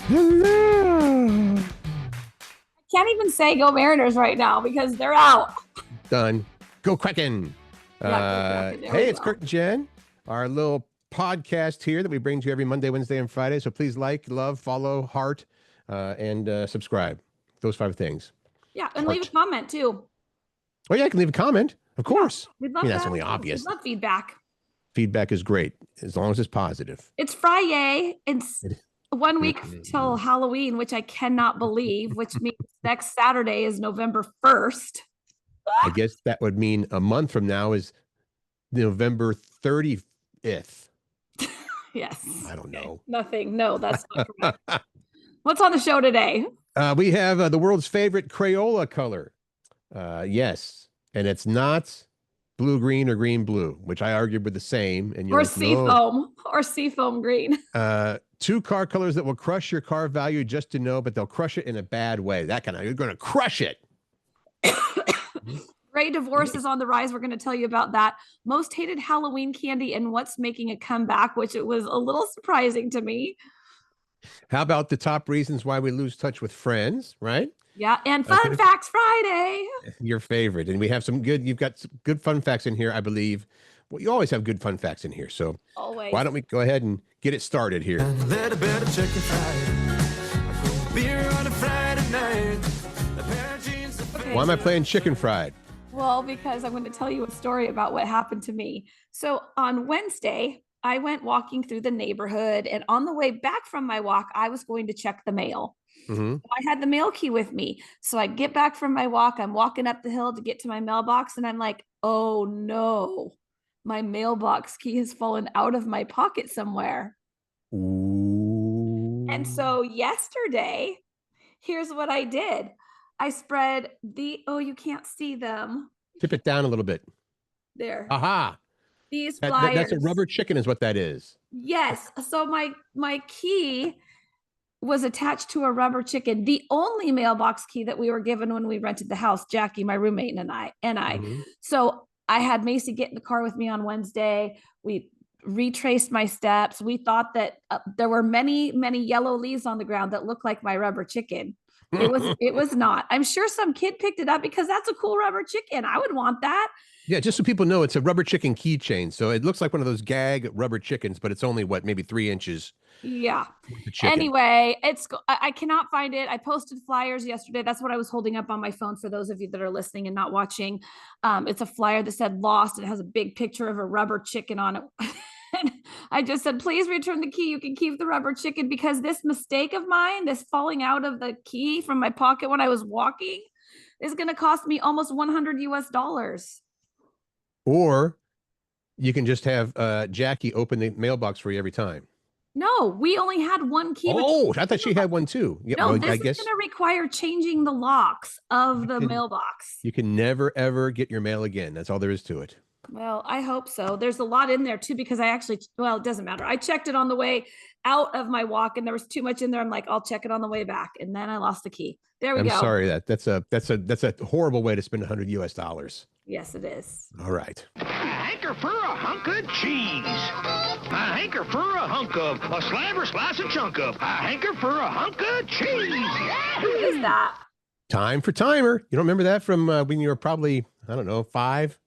Hello. Can't even say go Mariners right now because they're out. Done. Go Kraken. Yeah, Hey, it's CURT Jen, our little podcast here that we bring to you every Monday, Wednesday, and Friday. So please like, love, follow, heart, and subscribe. Those 5 things. Yeah, and leave a comment too. Oh, yeah, I can leave a comment. Of course. Yeah, we'd love That's that. only obvious. We'd love feedback. Feedback is great as long as it's positive. It's Friday. It's 1 week till Halloween, which I cannot believe, which means next Saturday is November 1st. I guess that would mean a month from now is November 30th. Yes. I don't know. Nothing. No, that's not correct. What's on the show today? We have the world's favorite Crayola color. Yes. And it's not blue green or green blue, which I argued were the same. And or seafoam or seafoam green. 2 car colors that will crush your car value just to know, but they'll crush it in a bad way. That kind of, you're going to crush it. Gray divorce is on the rise. We're going to tell you about that. Most hated Halloween candy and what's making a comeback, which it was a little surprising to me. How about the top reasons why we lose touch with friends, right? Yeah, and Fun Facts Friday. Your favorite. And we have some good, you've got some good fun facts in here, I believe. Well, you always have good fun facts in here. So always. Why don't we go ahead and get it started here? A little bit of chicken fried. Beer on a Friday night. Okay. Why am I playing chicken fried? Well, because I'm going to tell you a story about what happened to me. So on Wednesday, I went walking through the neighborhood, and on the way back from my walk, I was going to check the mail. Mm-hmm. I had the mail key with me. So I get back from my walk. I'm walking up the hill to get to my mailbox, and I'm like, oh no, my mailbox key has fallen out of my pocket somewhere. Ooh. And so yesterday, here's what I did. I spread you can't see them. Tip it down a little bit. There. Aha. These flyers. That's a rubber chicken is what that is. Yes. So my key was attached to a rubber chicken. The only mailbox key that we were given when we rented the house, Jackie, my roommate, and I. Mm-hmm. So I had Macy get in the car with me on Wednesday. We retraced my steps. We thought that there were many, many yellow leaves on the ground that looked like my rubber chicken. It was not. I'm sure some kid picked it up because that's a cool rubber chicken. I would want that. Yeah, just so people know, it's a rubber chicken keychain. So it looks like one of those gag rubber chickens, but it's only maybe 3 inches. Yeah. Anyway, I cannot find it. I posted flyers yesterday. That's what I was holding up on my phone for those of you that are listening and not watching. It's a flyer that said lost. It has a big picture of a rubber chicken on it. And I just said, please return the key. You can keep the rubber chicken, because this mistake of mine, this falling out of the key from my pocket when I was walking, is going to cost me almost $100 US. Or you can just have Jackie open the mailbox for you every time. No, we only had one key. Oh, I thought she had one too. Yeah, no, this is going to require changing the locks of the mailbox. You can never, ever get your mail again. That's all there is to it. Well, I hope so. There's a lot in there too, because it doesn't matter. I checked it on the way out of my walk and there was too much in there. I'm like, I'll check it on the way back. And then I lost the key. There we go. I'm sorry. That's a horrible way to spend $100 US. Yes, it is. All right. I hanker for a hunk of cheese. I hanker for a hunk of a slab or slice of chunk of. I hanker for a hunk of cheese. Who is that? Time for Timer. You don't remember that from when you were probably, I don't know, 5?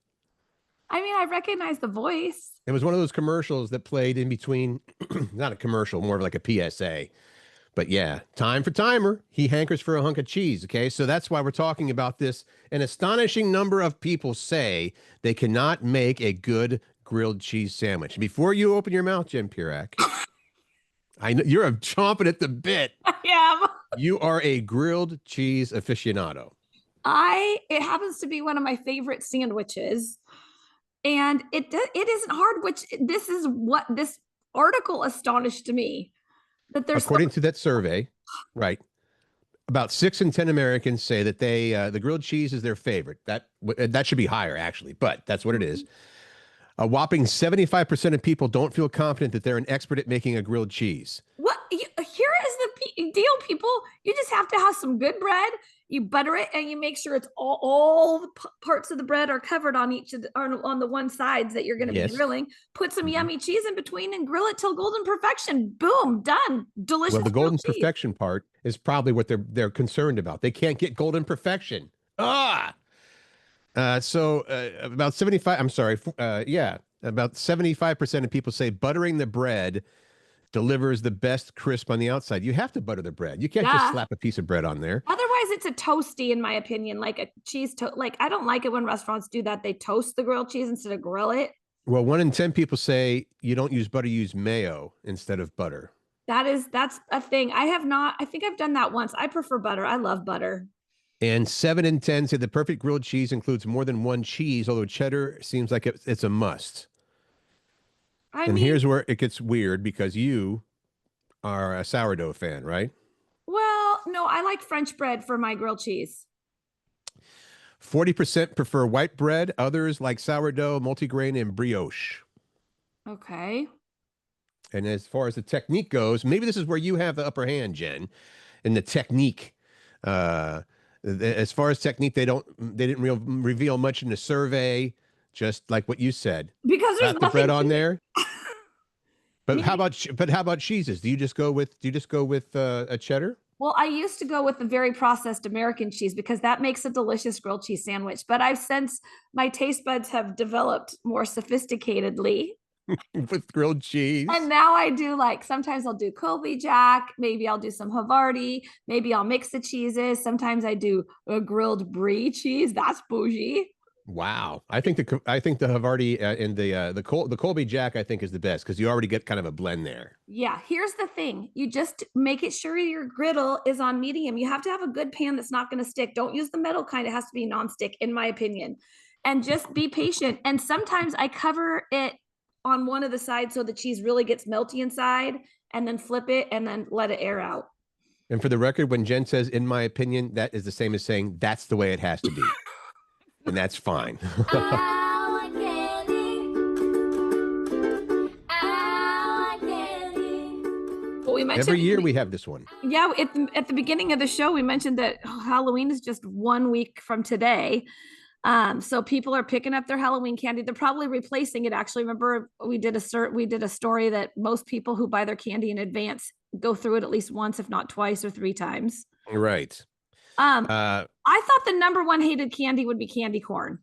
I mean, I recognize the voice. It was one of those commercials that played in between, not a commercial, more of like a PSA. But yeah, time for Timer. He hankers for a hunk of cheese. Okay, so that's why we're talking about this. An astonishing number of people say they cannot make a good grilled cheese sandwich. Before you open your mouth, Jen Pirak, I know you're chomping at the bit. I am. You are a grilled cheese aficionado. It happens to be one of my favorite sandwiches. And it isn't hard, which this is what this article astonished me. That there's according to that survey, right? About 6 in 10 Americans say that the grilled cheese is their favorite. That should be higher actually, but that's what it is. A whopping 75% of people don't feel confident that they're an expert at making a grilled cheese. What? Here is the deal, people. You just have to have some good bread. You butter it and you make sure it's all the parts of the bread are covered on each of the, on the one sides that you're going to be grilling. Put some yummy cheese in between and grill it till golden perfection. Boom, done. Delicious. Well, the golden perfection part is probably what they're concerned about. They can't get golden perfection. So about 75, I'm sorry. About 75% of people say buttering the bread delivers the best crisp on the outside. You have to butter the bread. You can't just slap a piece of bread on there. Otherwise, it's a toasty, in my opinion, like a cheese toast. Like, I don't like it when restaurants do that. They toast the grilled cheese instead of grill it. Well, 1 in 10 people say you don't use butter, you use mayo instead of butter. That's a thing. I think I've done that once. I prefer butter. I love butter. And 7 in 10 say the perfect grilled cheese includes more than one cheese, although cheddar seems like it's a must. I mean, here's where it gets weird because you are a sourdough fan, right? Well, no, I like French bread for my grilled cheese. 40% prefer white bread. Others like sourdough, multigrain, and brioche. Okay. And as far as the technique goes, maybe this is where you have the upper hand, Jen, in the technique. As far as technique, they didn't reveal much in the survey, just like what you said. Because there's the bread on there. But how about cheeses? Do you just go with a cheddar? Well, I used to go with the very processed American cheese because that makes a delicious grilled cheese sandwich. But I've since my taste buds have developed more sophisticatedly with grilled cheese. And now I do sometimes I'll do Colby Jack, maybe I'll do some Havarti, maybe I'll mix the cheeses. Sometimes I do a grilled brie cheese. That's bougie. Wow, I think the Havarti and the Colby Jack I think is the best because you already get kind of a blend there. Yeah, here's the thing: you just make it sure your griddle is on medium. You have to have a good pan that's not going to stick. Don't use the metal kind; it has to be nonstick, in my opinion. And just be patient. And sometimes I cover it on one of the sides so the cheese really gets melty inside, and then flip it and then let it air out. And for the record, when Jen says "in my opinion," that is the same as saying that's the way it has to be. And that's fine. Well, we mentioned every year we have this one. Yeah, at the beginning of the show, we mentioned that Halloween is just 1 week from today. So people are picking up their Halloween candy. They're probably replacing it. Actually, remember we did a story that most people who buy their candy in advance go through it at least once, if not twice or 3 times. Right. I thought the number 1 hated candy would be candy corn.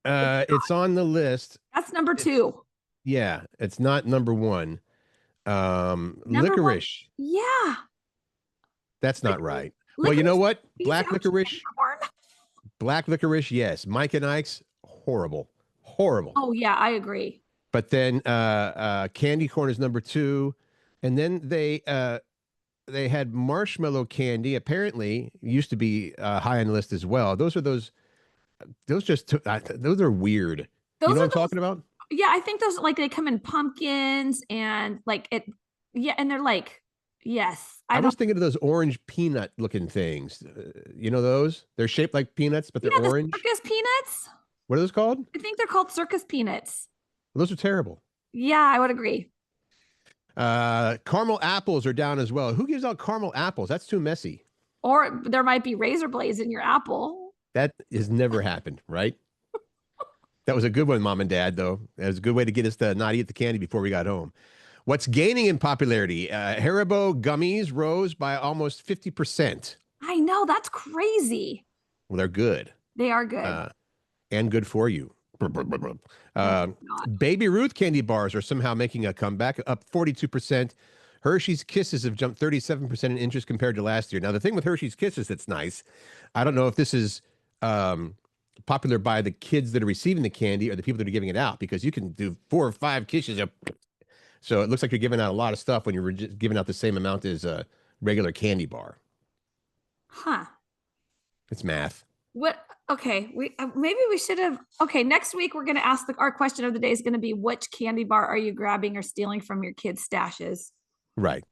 It's on the list. That's number 2. Yeah, it's not number 1. Licorice. 1, yeah. That's not right. Well, you know what? Black licorice. Black licorice, yes. Mike and Ike's, horrible. Horrible. Oh, yeah, I agree. But then candy corn is number 2. And then they had marshmallow candy. Apparently, used to be high on the list as well. Those are weird. You know what I'm talking about? Yeah, I think those they come in pumpkins and and they're yes. I was thinking of those orange peanut looking things. You know those? They're shaped like peanuts, but they're orange. The circus peanuts. What are those called? I think they're called circus peanuts. Well, those are terrible. Yeah, I would agree. Caramel apples are down as well. Who gives out caramel apples? That's too messy. Or there might be razor blades in your apple. That has never happened, right? That was a good one, Mom and Dad, though. That was a good way to get us to not eat the candy before we got home. What's gaining in popularity? Haribo gummies rose by almost 50%. I know, that's crazy. Well, they're good. They are good. And good for you. Baby Ruth candy bars are somehow making a comeback, up 42%. Hershey's Kisses have jumped 37% in interest compared to last year. Now, the thing with Hershey's Kisses that's nice, I don't know if this is popular by the kids that are receiving the candy or the people that are giving it out, because you can do 4 or 5 kisses. So it looks like you're giving out a lot of stuff when you're giving out the same amount as a regular candy bar. Huh. It's math. What? Okay, maybe we should have. Okay, next week we're going to ask our question of the day is going to be, which candy bar are you grabbing or stealing from your kids' stashes? Right.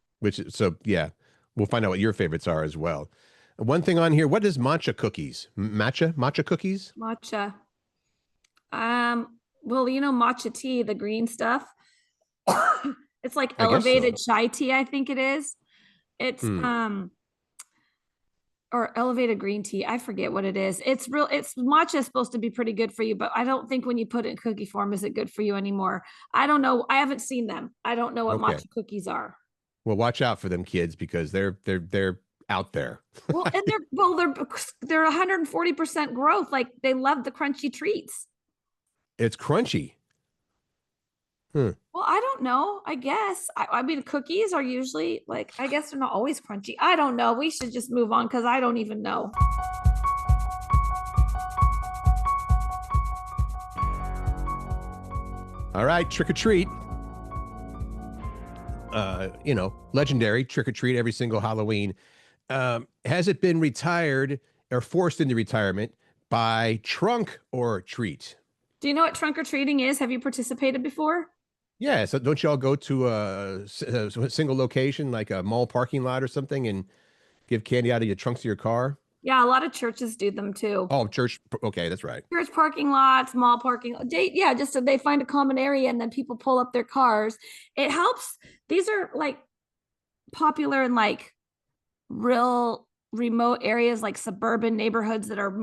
Yeah, we'll find out what your favorites are as well. One thing on here, what is matcha cookies? Matcha cookies? Matcha. Well, matcha tea, the green stuff. It's like elevated chai tea, I think it is. It's or elevated green tea. I forget what it is. It's real. It's matcha is supposed to be pretty good for you, but I don't think when you put it in cookie form, is it good for you anymore? I don't know. I haven't seen them. I don't know what Okay. matcha cookies are. Well, watch out for them kids because they're out there. Well, and they're 140% growth. Like they love the crunchy treats. It's crunchy. Well, I don't know. I guess. I mean, cookies are usually like, I guess they're not always crunchy. I don't know. We should just move on because I don't even know. All right, trick or treat. Legendary trick or treat every single Halloween. Has it been retired or forced into retirement by trunk or treat? Do you know what trunk or treating is? Have you participated before? Yeah, so don't y'all go to a single location like a mall parking lot or something and give candy out of your trunks of your car? Yeah, a lot of churches do them too. Oh, church. Okay, that's right. Church parking lots, mall parking. Yeah, just so they find a common area and then people pull up their cars. It helps. These are like popular in like real remote areas, like suburban neighborhoods that are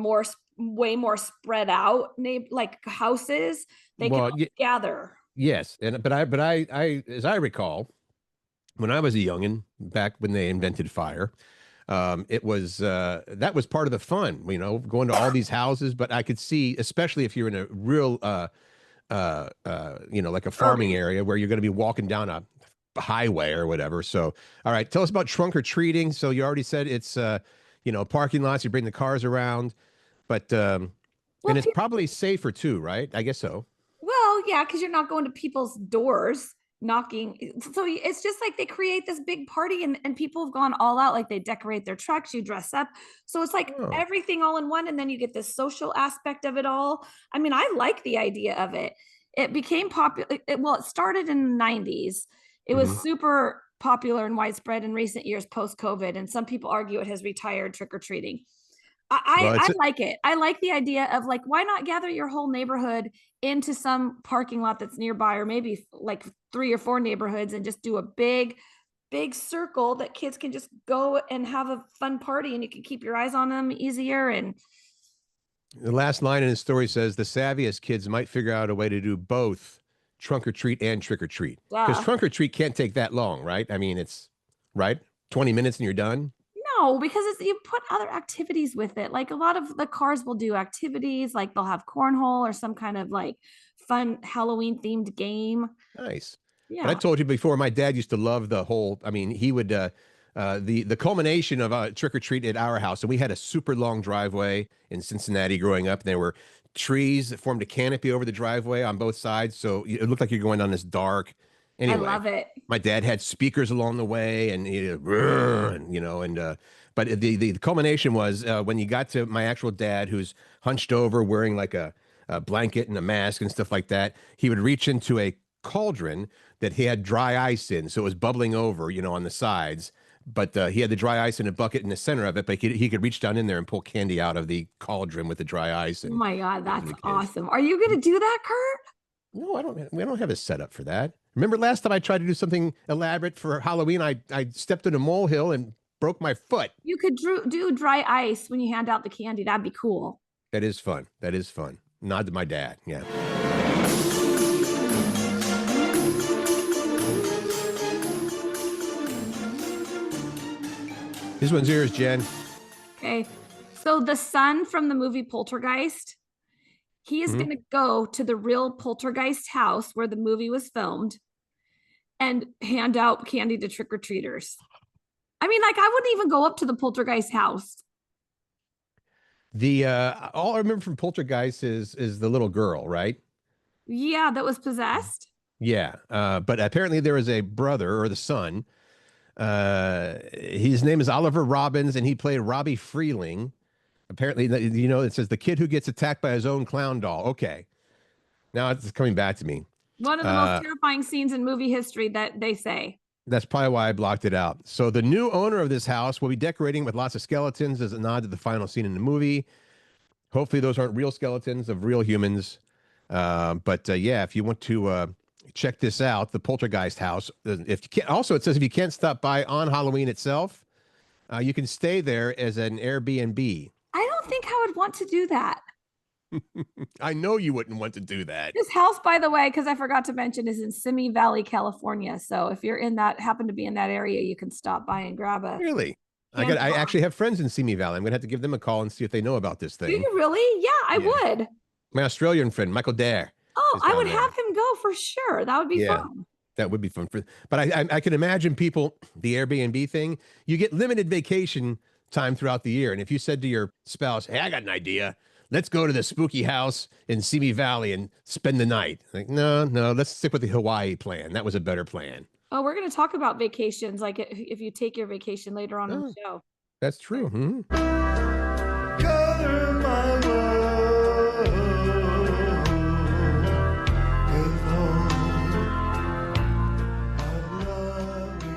way more spread out, like houses. They can all gather. Yes, but I as I recall, when I was a youngin, back when they invented fire, it was that was part of the fun, going to all these houses. But I could see, especially if you're in a real like a farming area where you're going to be walking down a highway or whatever. So, all right, tell us about trunk or treating. So you already said it's parking lots. You bring the cars around, but and it's probably safer too, right? I guess so. Well, yeah, because you're not going to people's doors knocking. So it's just like they create this big party and people have gone all out. Like they decorate their trucks, you dress up. So it's like everything all in one. And then you get this social aspect of it all. I mean, I like the idea of it. It became popular. It started in the 90s. It was super popular and widespread in recent years post-COVID. And some people argue it has retired trick-or-treating. I like it. I like the idea of like, why not gather your whole neighborhood into some parking lot that's nearby, or maybe like 3 or 4 neighborhoods, and just do a big circle that kids can just go and have a fun party, and you can keep your eyes on them easier. And the last line in his story says the savviest kids might figure out a way to do both trunk or treat and trick or treat, because trunk or treat can't take that long, right? I mean, it's right 20 minutes and you're done. No, because you put other activities with it. Like a lot of the cars will do activities, like they'll have cornhole or some kind of like fun Halloween themed game. Nice. Yeah. But I told you before, my dad used to love the whole, I mean, he would, the culmination of trick or treat at our house. And we had a super long driveway in Cincinnati growing up. And there were trees that formed a canopy over the driveway on both sides. So it looked like you're going down this dark. Anyway, I love it. My dad had speakers along the way, and but the culmination was when you got to my actual dad, who's hunched over, wearing like a blanket and a mask and stuff like that. He would reach into a cauldron that he had dry ice in, so it was bubbling over, on the sides. But he had the dry ice in a bucket in the center of it, but he could reach down in there and pull candy out of the cauldron with the dry ice. And oh my God, that's awesome! Are you going to do that, Kurt? No, I don't. We don't have a setup for that. Remember last time I tried to do something elaborate for Halloween? I stepped on a molehill and broke my foot. You could do dry ice when you hand out the candy. That'd be cool. That is fun. That is fun. Nod to my dad. Yeah. This one's yours, Jen. Okay. So the son from the movie Poltergeist, he is going to go to the real Poltergeist house where the movie was filmed and hand out candy to trick-or-treaters. I mean, like, I wouldn't even go up to the Poltergeist house. The all I remember from Poltergeist is the little girl, right? Yeah, that was possessed. Yeah, but apparently there was a brother or the son. His name is Oliver Robbins, and he played Robbie Freeling. Apparently, it says the kid who gets attacked by his own clown doll. Okay. Now it's coming back to me. One of the most terrifying scenes in movie history, that they say. That's probably why I blocked it out. So the new owner of this house will be decorating with lots of skeletons as a nod to the final scene in the movie. Hopefully those aren't real skeletons of real humans. But if you want to check this out, the Poltergeist house. If you can't, also, it says if you can't stop by on Halloween itself, You can stay there as an Airbnb. I don't think I would want to do that. I know you wouldn't want to do that. This house, by the way, because I forgot to mention, is in Simi Valley, California. So if you're in that, happen to be in that area, you can stop by and grab a. Really? I actually have friends in Simi Valley. I'm gonna have to give them a call and see if they know about this Do thing. you really? Yeah, I would. My Australian friend, Michael Dare. Oh, I would have him go for sure. That would be fun. That would be fun. But I can imagine people, the Airbnb thing, you get limited vacation time throughout the year. And if you said to your spouse, hey, I got an idea. Let's go to the spooky house in Simi Valley and spend the night. Like, no, let's stick with the Hawaii plan. That was a better plan. Oh, we're going to talk about vacations, like if you take your vacation later on in the show. That's true. Hmm. Color my world with all of you.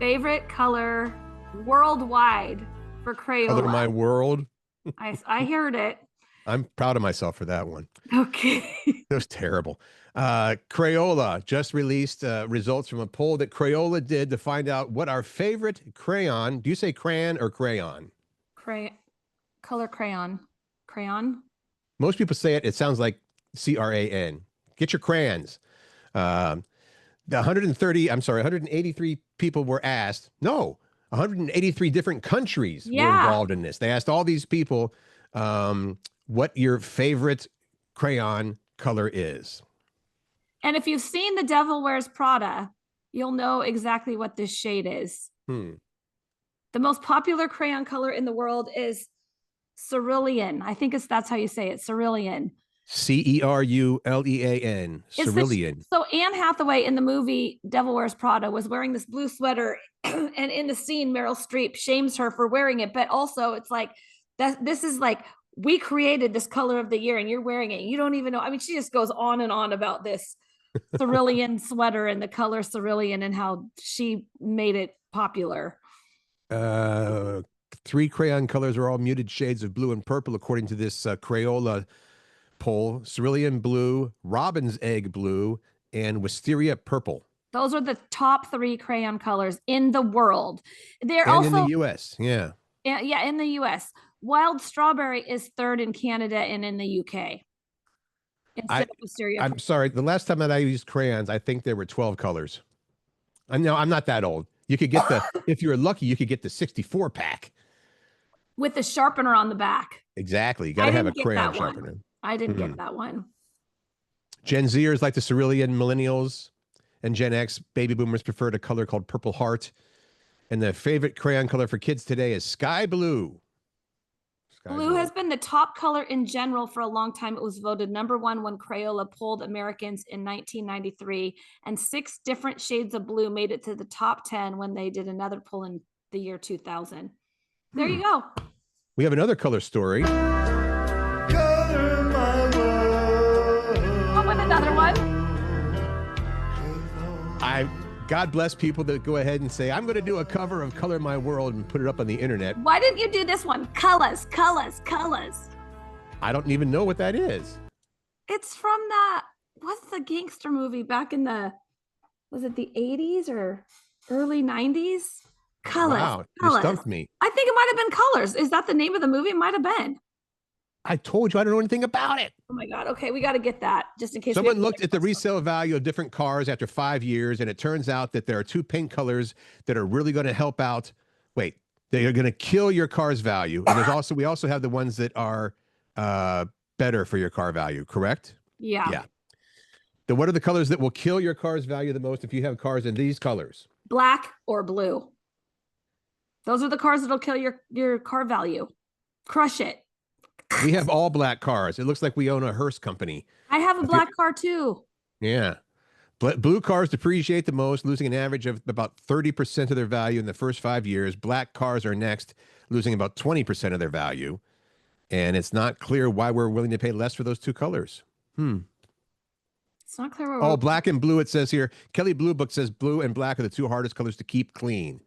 Favorite color worldwide for Crayola. Color my world. I heard it. I'm proud of myself for that one. Okay. That was terrible. Crayola just released results from a poll that Crayola did to find out what our favorite crayon. Do you say crayon or crayon? Color crayon. Crayon. Most people say it. It sounds like CRAN. Get your crayons. The 183 people were asked. No, 183 different countries were involved in this. They asked all these people what your favorite crayon color is. And if you've seen The Devil Wears Prada, you'll know exactly what this shade is. The most popular crayon color in the world is cerulean. I think that's how you say it, cerulean. CERULEAN, cerulean. So Anne Hathaway in the movie Devil Wears Prada was wearing this blue sweater, and in the scene, Meryl Streep shames her for wearing it. But also, it's like that. This is like, we created this color of the year, and you're wearing it. You don't even know. I mean, she just goes on and on about this cerulean sweater and the color cerulean and how she made it popular. 3 crayon colors are all muted shades of blue and purple, according to this Crayola poll: cerulean blue, robin's egg blue, and wisteria purple. Those are the top 3 crayon colors in the world. They're and also in the U.S. Yeah, in the U.S. Wild strawberry is 3rd in Canada and in the U.K. Instead of wisteria. I'm sorry. The last time that I used crayons, I think there were 12 colors. I'm not that old. You could get if you were lucky, you could get the 64 pack with the sharpener on the back. Exactly. You got to have a crayon sharpener. I didn't get that one. Gen Zers like the cerulean, millennials and Gen X baby boomers preferred a color called Purple Heart. And the favorite crayon color for kids today is sky blue. Blue has been the top color in general for a long time. It was voted #1 when Crayola polled Americans in 1993, and 6 different shades of blue made it to the top 10 when they did another poll in the year 2000. There you go. We have another color story. Color my world. Oh, with another one. God bless people that go ahead and say, I'm going to do a cover of Color My World and put it up on the internet. Why didn't you do this one? Colors, colors, colors. I don't even know what that is. It's from what's the gangster movie back in was it the 80s or early 90s? Colors. Wow, colors. You stumped me. I think it might have been Colors. Is that the name of the movie? It might have been. I told you I don't know anything about it. Oh my God. Okay, we got to get that just in case. Someone looked at the resale value of different cars after 5 years, and it turns out that there are 2 paint colors that are really going to help out. Wait, they are going to kill your car's value. And we also have the ones that are better for your car value, correct? Yeah. Yeah. What are the colors that will kill your car's value the most if you have cars in these colors? Black or blue. Those are the cars that'll kill your car value. Crush it. We have all black cars. It looks like we own a hearse company. I have a black car too. Yeah. Blue cars depreciate the most, losing an average of about 30% of their value in the first 5 years. Black cars are next, losing about 20% of their value. And it's not clear why we're willing to pay less for those 2 colors. It's not clear. Oh, black and blue, it says here. Kelly Blue Book says blue and black are the 2 hardest colors to keep clean.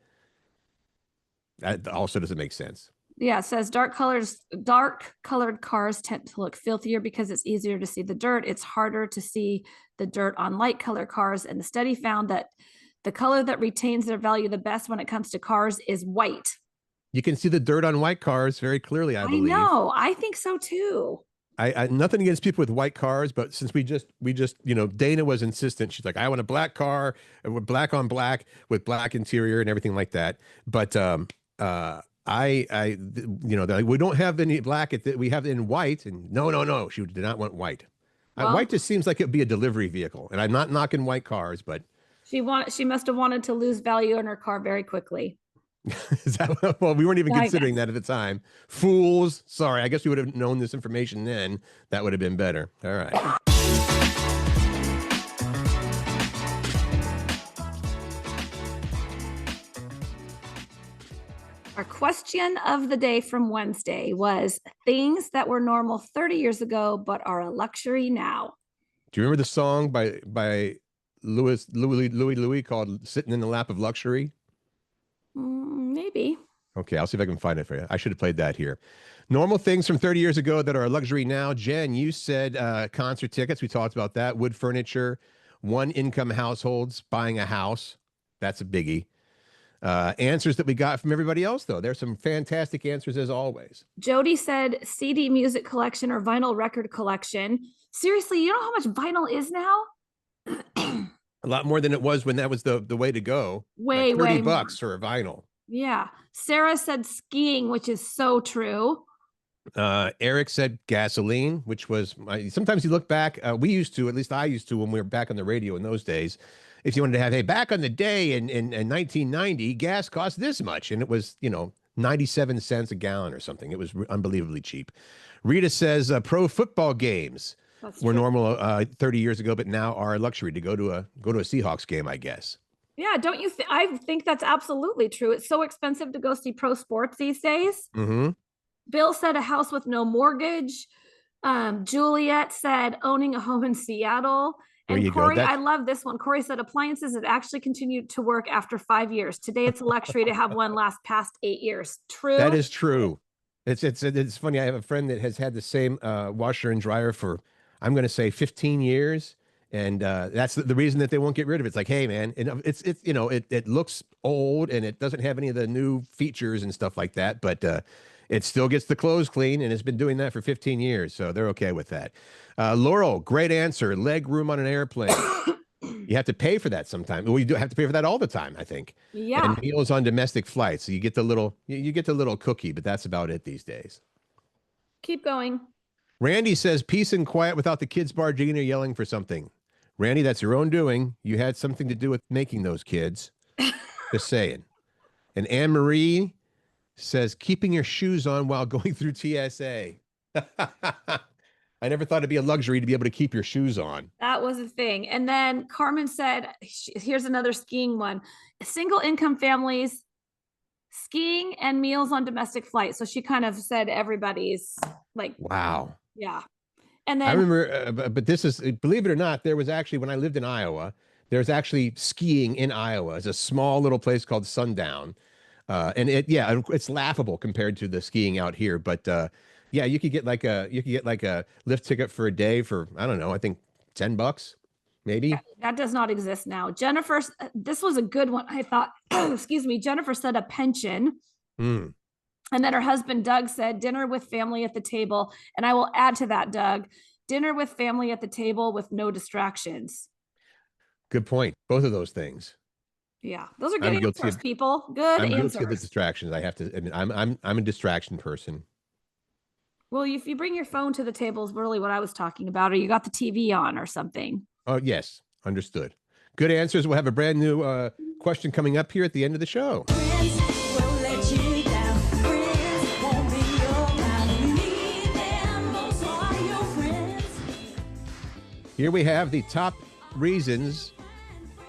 That also doesn't make sense. Yeah, it says dark colored cars tend to look filthier because it's easier to see the dirt. It's harder to see the dirt on light colored cars. And the study found that The color that retains their value the best when it comes to cars is white. You can see the dirt on white cars very clearly, I believe. know. I think so too. I nothing against people with white cars, but since we just Dana was insistent. She's like, I want a black car with black on black with black interior and everything like that. But they're like, we don't have any black. We have it in white, and no. She did not want white. Well, white just seems like it'd be a delivery vehicle, and I'm not knocking white cars, but she must have wanted to lose value in her car very quickly. is that, well, we weren't even I considering guess. that at the time. Fools. Sorry, I guess we would have known this information then. That would have been better. All right. Our question of the day from Wednesday was things that were normal 30 years ago but are a luxury now. Do you remember the song by Louis called "Sitting in the Lap of Luxury"? Maybe. Okay, I'll see if I can find it for you. I should have played that here. Normal things from 30 years ago that are a luxury now. Jen, you said concert tickets. We talked about that. Wood furniture, one-income households, buying a house. That's a biggie. Answers that we got from everybody else, though. There's some fantastic answers as always. Jody said CD music collection or vinyl record collection. Seriously, you know how much vinyl is now? A lot more than it was when that was the way to go. Way, like 30 way bucks for a vinyl. Yeah. Sarah said skiing, which is so true. Eric said gasoline, which was sometimes you look back. We used to, at least I used to, when we were back on the radio in those days. If you wanted to have, hey, back on the day in 1990, gas cost this much, and it was 97 cents a gallon or something. It was unbelievably cheap. Rita says pro football games were normal 30 years ago, but now are a luxury to go to a Seahawks game, I guess. Yeah, don't you think? I think that's absolutely true. It's so expensive to go see pro sports these days. Mm-hmm. Bill said a house with no mortgage. Juliet said owning a home in Seattle. And Corey, I love this one. Corey said appliances that actually continued to work after 5 years. Today, it's a luxury to have one last past 8 years. True. That is true. It's funny. I have a friend that has had the same washer and dryer for, I'm going to say 15 years. And that's the reason that they won't get rid of it. It's like, hey, man, it looks old and it doesn't have any of the new features and stuff like that, but it still gets the clothes clean, and it's been doing that for 15 years, so they're okay with that. Laurel, great answer. Leg room on an airplane. You have to pay for that sometimes. Well, you do have to pay for that all the time, I think. Yeah. And meals on domestic flights. So you get the little cookie, but that's about it these days. Keep going. Randy says peace and quiet without the kids barging in or yelling for something. Randy, that's your own doing. You had something to do with making those kids. Just saying. And Anne Marie says keeping your shoes on while going through TSA. I never thought it'd be a luxury to be able to keep your shoes on. That was a thing. And then Carmen said, here's another skiing one. Single income families, skiing and meals on domestic flights. So she kind of said everybody's like, wow. Yeah. And then I remember, but this is, believe it or not, there was actually, when I lived in Iowa, there's actually skiing in Iowa. It's a small little place called Sundown. And it's laughable compared to the skiing out here. But yeah, you could get like a lift ticket for a day for, I don't know, I think $10, maybe. That does not exist now. Jennifer, this was a good one. I thought, excuse me, Jennifer said a pension. Mm. And then her husband, Doug, said dinner with family at the table. And I will add to that, Doug, dinner with family at the table with no distractions. Good point. Both of those things. Yeah, those are good answers, people. Good answers. I'm answers. guilty of the distractions. I have to admit, I'm a distraction person. Well, if you bring your phone to the table is really what I was talking about, or you got the TV on or something. Oh, yes. Understood. Good answers. We'll have a brand new question coming up here at the end of the show. Here we have the top reasons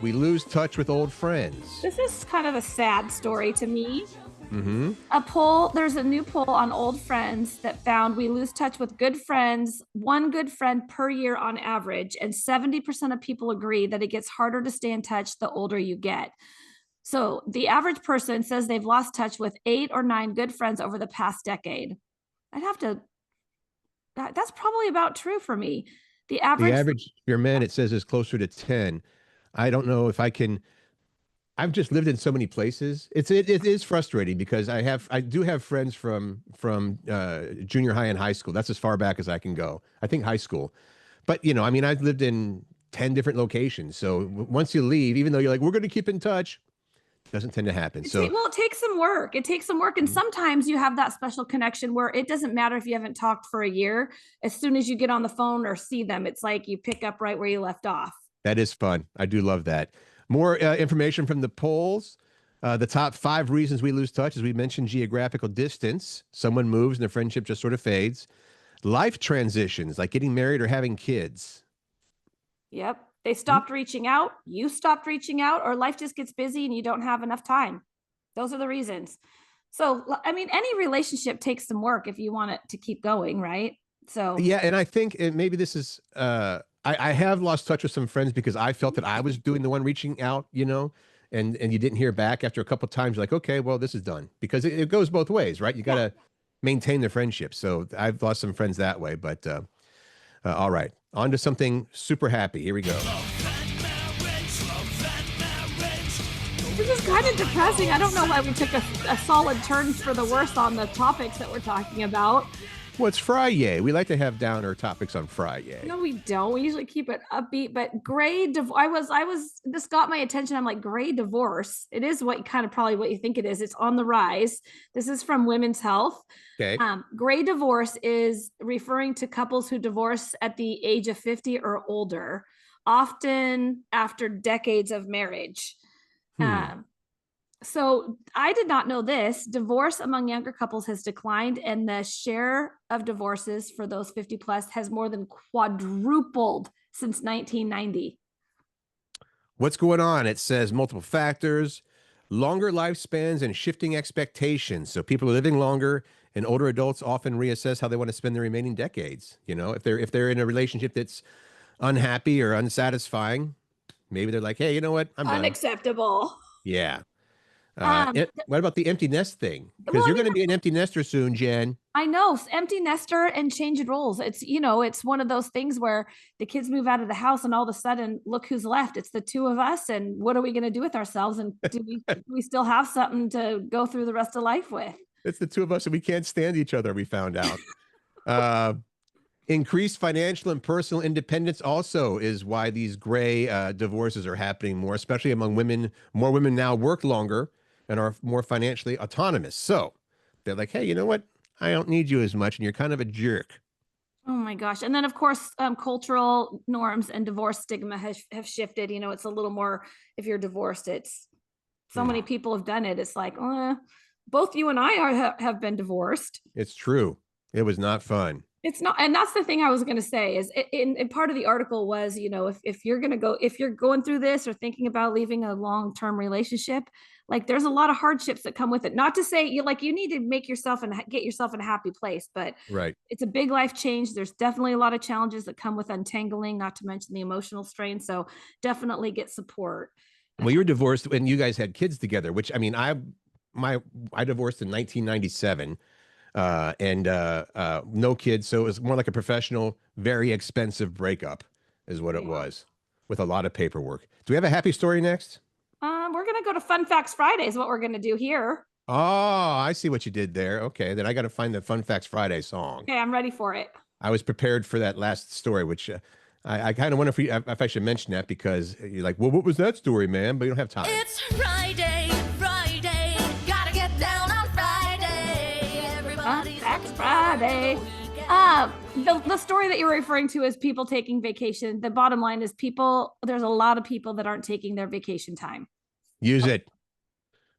we lose touch with old friends. This is kind of a sad story to me. Mm-hmm. There's a new poll on old friends that found we lose touch with good friends, one good friend per year on average. And 70% of people agree that it gets harder to stay in touch the older you get. So the average person says they've lost touch with 8 or 9 good friends over the past decade. That's probably about true for me. The average for men, it says, is closer to 10. I don't know if I can I've just lived in so many places. It is frustrating because I do have friends from junior high and high school. That's as far back as I can go. I think high school. But I mean, I've lived in 10 different locations. So once you leave, even though you're like, we're going to keep in touch, it doesn't tend to happen. So Well, it takes some work. It takes some work. And sometimes you have that special connection where it doesn't matter if you haven't talked for a year. As soon as you get on the phone or see them, it's like you pick up right where you left off. that is fun. I do love that. More information from the polls. The top 5 reasons we lose touch, as we mentioned, geographical distance. Someone moves and the friendship just sort of fades. Life transitions, like getting married or having kids. Yep. They stopped reaching out. You stopped reaching out, or life just gets busy and you don't have enough time. Those are the reasons. So, I mean, any relationship takes some work if you want it to keep going, right? So, Yeah, and I think maybe this is I have lost touch with some friends because I felt that I was doing the one reaching out, and you didn't hear back after a couple of times. You're like, okay, well, this is done because it goes both ways, right? You got to maintain the friendship. So I've lost some friends that way, but all right, on to something super happy. Here we go. this is kind of depressing. I don't know why we took a solid turn for the worse on the topics that we're talking about. Well, it's Friday. We like to have downer topics on Friday. No, we don't. We usually keep it upbeat, but this got my attention. I'm like, gray divorce. It is probably what you think it is. It's on the rise. This is from Women's Health. Okay. Gray divorce is referring to couples who divorce at the age of 50 or older, often after decades of marriage. So I did not know this. Divorce among younger couples has declined, and the share of divorces for those 50 plus has more than quadrupled since 1990. What's going on? It says multiple factors, longer lifespans, and shifting expectations. So people are living longer, and older adults often reassess how they want to spend the remaining decades. If they're in a relationship that's unhappy or unsatisfying, maybe they're like, hey, you know what? I'm done. Unacceptable. Yeah. What about the empty nest thing? Because Well, I you're mean, going to be an empty nester soon, Jen. I know, empty nester and changed roles. It's one of those things where the kids move out of the house and all of a sudden, look who's left. It's the two of us. And what are we going to do with ourselves? And do we still have something to go through the rest of life with? It's the two of us and we can't stand each other, we found out. Increased financial and personal independence also is why these gray divorces are happening more, especially among women. More women now work longer and are more financially autonomous. So they're like, hey, you know what? I don't need you as much, and you're kind of a jerk. Oh my gosh. And then of course, cultural norms and divorce stigma have shifted. It's a little more, if you're divorced, it's so many people have done it. It's like, both you and I have been divorced. It's true. It was not fun. It's not. And that's the thing I was going to say is in part of the article was, if you're going through this or thinking about leaving a long-term relationship, like there's a lot of hardships that come with it. Not to say you need to make yourself and get yourself in a happy place, but right. It's a big life change. There's definitely a lot of challenges that come with untangling, not to mention the emotional strain. So definitely get support. Well, you were divorced when you guys had kids together, which I mean, I divorced in 1997. And no kids. So it was more like a professional, very expensive breakup is what it was, with a lot of paperwork. Do we have a happy story next? We're going to go to Fun Facts Friday is what we're going to do here. Oh, I see what you did there. Okay, then I got to find the Fun Facts Friday song. Okay, I'm ready for it. I was prepared for that last story, which I kind of wonder if I should mention that, because you're like, well, what was that story, man? But you don't have time. It's Friday, gotta get down on Friday. Fun Facts Friday. The story that you're referring to is people taking vacation. The bottom line is there's a lot of people that aren't taking their vacation time. Use it.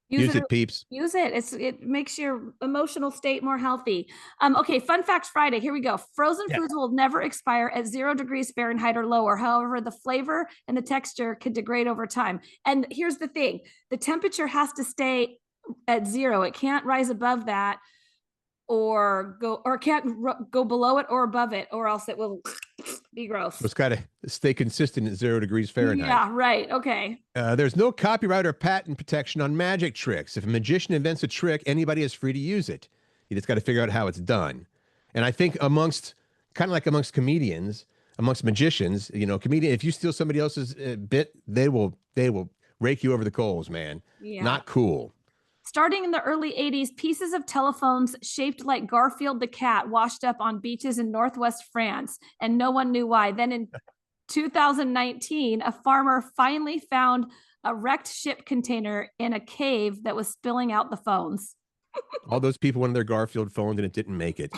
Use it, peeps. Use it. It makes your emotional state more healthy. Okay, Fun Facts Friday. Here we go. Frozen foods will never expire at 0 degrees Fahrenheit or lower. However, the flavor and the texture could degrade over time. And here's the thing. The temperature has to stay at 0. It can't rise above that or can't go below it or above it, or else it will be gross. It's got to stay consistent at 0 degrees Fahrenheit. Yeah, right. Okay. There's no copyright or patent protection on magic tricks. If a magician invents a trick, anybody is free to use it. You just got to figure out how it's done. And I think amongst comedians, amongst magicians, if you steal somebody else's bit, they will rake you over the coals, man. Yeah. Not cool. Starting in the early 80s, pieces of telephones shaped like Garfield the cat washed up on beaches in Northwest France, and no one knew why. Then in 2019, a farmer finally found a wrecked ship container in a cave that was spilling out the phones. All those people wanted their Garfield phones and it didn't make it.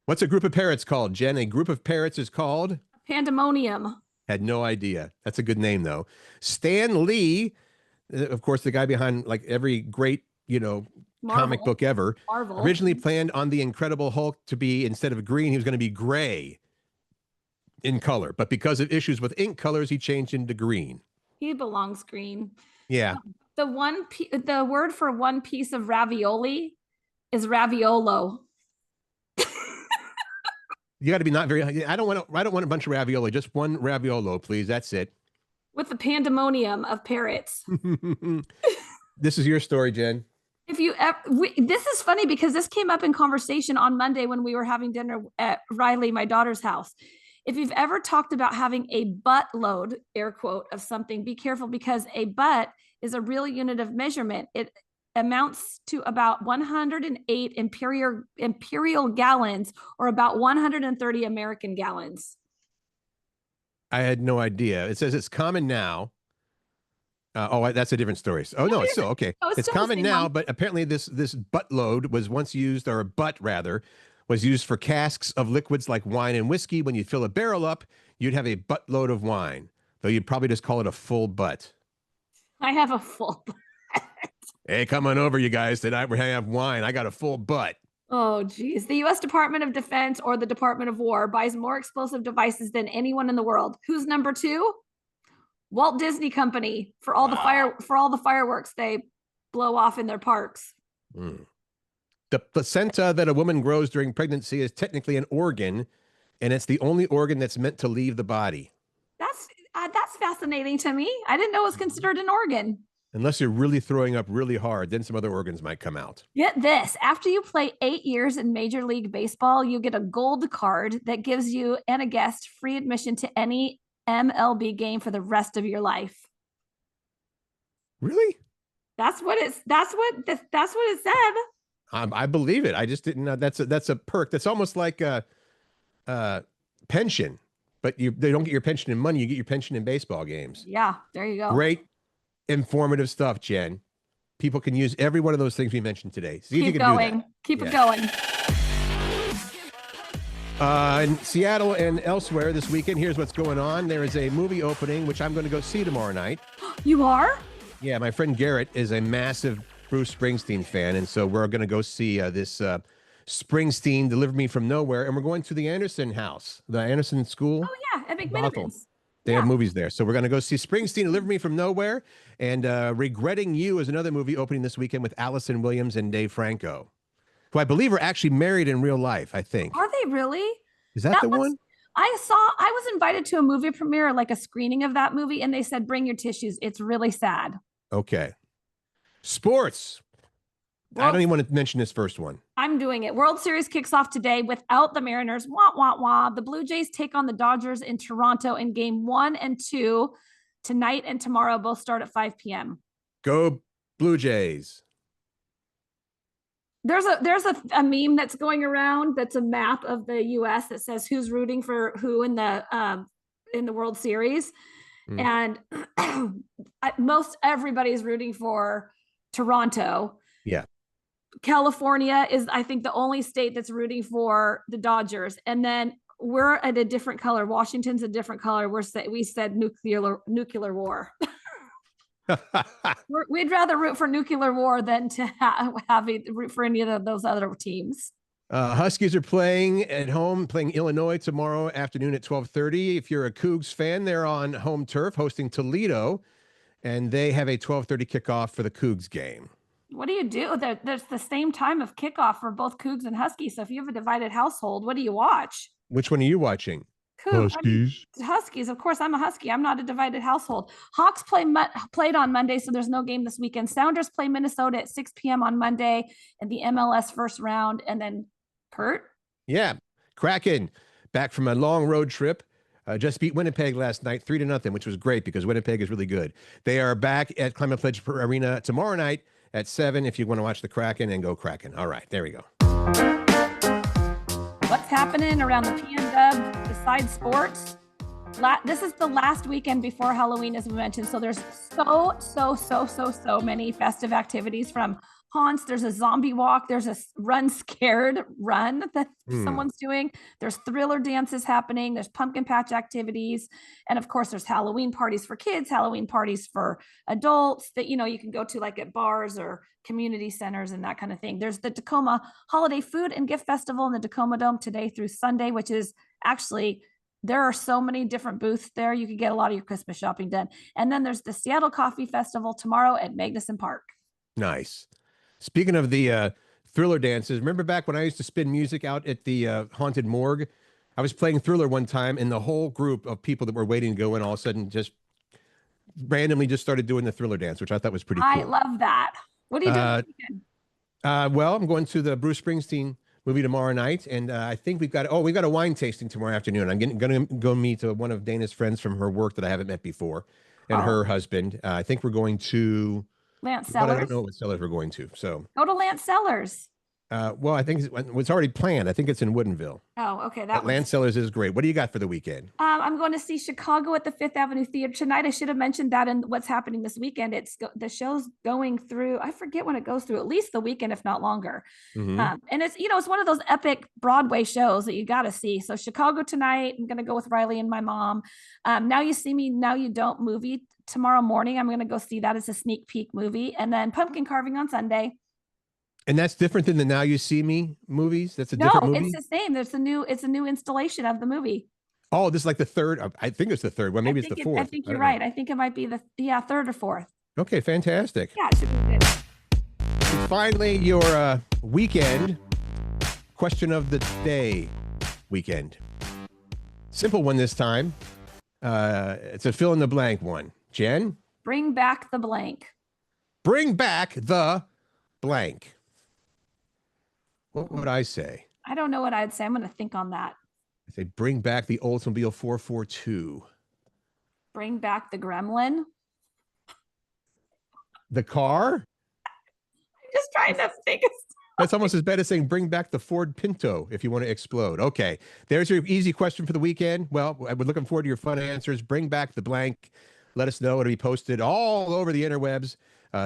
What's a group of parrots called, Jen? A group of parrots is called? Pandemonium. Had no idea. That's a good name, though. Stan Lee, of course, the guy behind like every great, comic Marvel. book ever, Marvel. originally planned on the Incredible Hulk to be, instead of green, he was going to be gray in color. But because of issues with ink colors, he changed into green. He belongs green. Yeah. The word for one piece of ravioli is raviolo. You got to be not very. I don't want a bunch of ravioli. Just one raviolo, please. That's it. With the pandemonium of parrots. This is your story, Jen. If you this is funny because this came up in conversation on Monday when we were having dinner at Riley, my daughter's house. If you've ever talked about having a butt load, air quote, of something, be careful because a butt is a real unit of measurement. It amounts to about 108 imperial gallons, or about 130 American gallons. I had no idea. It says it's common now. That's a different story. Oh, no, it's still okay. Oh, it's still the common same now, one. but apparently this butt load was once used, or a butt rather, was used for casks of liquids like wine and whiskey. When you fill a barrel up, you'd have a butt load of wine, though you'd probably just call it a full butt. I have a full butt. Hey, come on over, you guys. Tonight we're having wine. I got a full butt. Oh, geez. The U.S. Department of Defense or the Department of War buys more explosive devices than anyone in the world. Who's number two? Walt Disney Company for all the fireworks they blow off in their parks. Mm. The placenta that a woman grows during pregnancy is technically an organ, and it's the only organ that's meant to leave the body. That's fascinating to me. I didn't know it was considered an organ. Unless you're really throwing up really hard, then some other organs might come out. Get this. After you play 8 years in Major League Baseball, you get a gold card that gives you and a guest free admission to any MLB game for the rest of your life. Really? That's what it said. I believe it. I just didn't know. That's a perk. That's almost like a pension, but they don't get your pension in money. You get your pension in baseball games. Yeah, there you go. Great, informative stuff, Jen. People can use every one of those things we mentioned today. See if you Keep can going. do that. Keep it going. In Seattle and elsewhere this weekend, here's what's going on. There is a movie opening, which I'm going to go see tomorrow night. You are? Yeah, my friend Garrett is a massive Bruce Springsteen fan, and so we're going to go see this Springsteen, Deliver Me From Nowhere, and we're going to the Anderson house, the Anderson School. Oh, yeah, at Bothell. McMinimans. They have movies there. So we're going to go see Springsteen, Deliver Me From Nowhere, and Regretting You is another movie opening this weekend with Allison Williams and Dave Franco, who I believe are actually married in real life, I think. Are they really? Is that the one? I was invited to a movie premiere, like a screening of that movie, and they said, bring your tissues. It's really sad. Okay. Sports. I don't even want to mention this first one. I'm doing it. World Series kicks off today without the Mariners. Wah, wah, wah. The Blue Jays take on the Dodgers in Toronto in game 1 and 2 tonight and tomorrow. Both start at 5 p.m. Go Blue Jays. There's a meme that's going around that's a map of the U.S. that says who's rooting for who in the World Series. And most everybody's rooting for Toronto. Yeah. California is, I think, the only state that's rooting for the Dodgers. And then we're at a different color. Washington's a different color. We said nuclear war. We'd rather root for nuclear war than to root for any of those other teams. Huskies are playing at home, playing Illinois tomorrow afternoon at 12:30. If you're a Cougs fan, they're on home turf hosting Toledo, and they have a 12:30 kickoff for the Cougs game. What do you do? There's the same time of kickoff for both Cougs and Huskies. So if you have a divided household, what do you watch? Which one are you watching? Huskies. Huskies. Of course, I'm a Husky. I'm not a divided household. Hawks played on Monday, so there's no game this weekend. Sounders play Minnesota at 6 p.m. on Monday in the MLS first round. And then CURT? Yeah. Kraken, back from a long road trip. just beat Winnipeg last night 3-0, which was great because Winnipeg is really good. They are back at Climate Pledge Arena tomorrow night at 7 if you want to watch the Kraken, and go Kraken. All right, there we go. What's happening around the PNW besides sports? This is the last weekend before Halloween, as we mentioned. So there's so many festive activities, from haunts. There's a zombie walk. There's a run scared run that someone's doing. There's thriller dances happening. There's pumpkin patch activities. And of course, there's Halloween parties for kids, Halloween parties for adults that, you can go to like at bars or community centers and that kind of thing. There's the Tacoma Holiday Food and Gift Festival in the Tacoma Dome today through Sunday, which is actually, there are so many different booths there. You could get a lot of your Christmas shopping done. And then there's the Seattle Coffee Festival tomorrow at Magnuson Park. Nice. Speaking of the thriller dances, remember back when I used to spin music out at the Haunted Morgue? I was playing Thriller one time, and the whole group of people that were waiting to go in all of a sudden just randomly just started doing the Thriller dance, which I thought was pretty cool. I love that. What are you doing this weekend? Well, I'm going to the Bruce Springsteen movie tomorrow night, and I think we've got a wine tasting tomorrow afternoon. I'm going to go meet one of Dana's friends from her work that I haven't met before, and her husband. I think we're going to Lance but I Sellers. don't know what cellars we're going to. So Go to Lance Sellers. well, I think it's already planned. I think it's in Woodinville. Oh, okay. But Lance Sellers is great. What do you got for the weekend? I'm going to see Chicago at the Fifth Avenue Theater tonight. I should have mentioned that in what's happening this weekend. The show's going through, I forget when it goes through, at least the weekend, if not longer. And it's, it's one of those epic Broadway shows that you got to see. So Chicago tonight, I'm going to go with Riley and my mom. Now You See Me, Now You Don't movie tomorrow morning. I'm going to go see that as a sneak peek movie, and then pumpkin carving on Sunday. And that's different than the Now You See Me movies? That's a different movie? No, it's the same. It's a new installation of the movie. Oh, this is like the third. I think it's the third one. Maybe it's the fourth. I think you're right. I think it might be the third or fourth. Okay, fantastic. Yeah, it should be good. And finally, your weekend question of the day weekend. Simple one this time. It's a fill in the blank one. Jen? Bring back the blank. Bring back the blank. What would I say? I don't know what I'd say. I'm going to think on that. I say bring back the Oldsmobile 442. Bring back the gremlin. The car? I'm just trying to think. That's almost as bad as saying bring back the Ford Pinto if you want to explode. Okay, there's your easy question for the weekend. Well, we're looking forward to your fun answers. Bring back the blank. Let us know. It'll be posted all over the interwebs.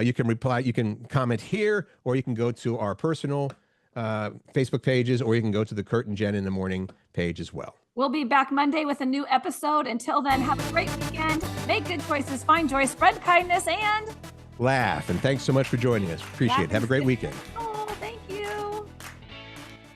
You can reply. You can comment here, or you can go to our personal Facebook pages, or you can go to the CURT and Jen in the Morning page as well. We'll be back Monday with a new episode. Until then, have a great weekend. Make good choices, find joy, spread kindness, and Laugh. And thanks so much for joining us. Appreciate it. Have a great weekend. Oh,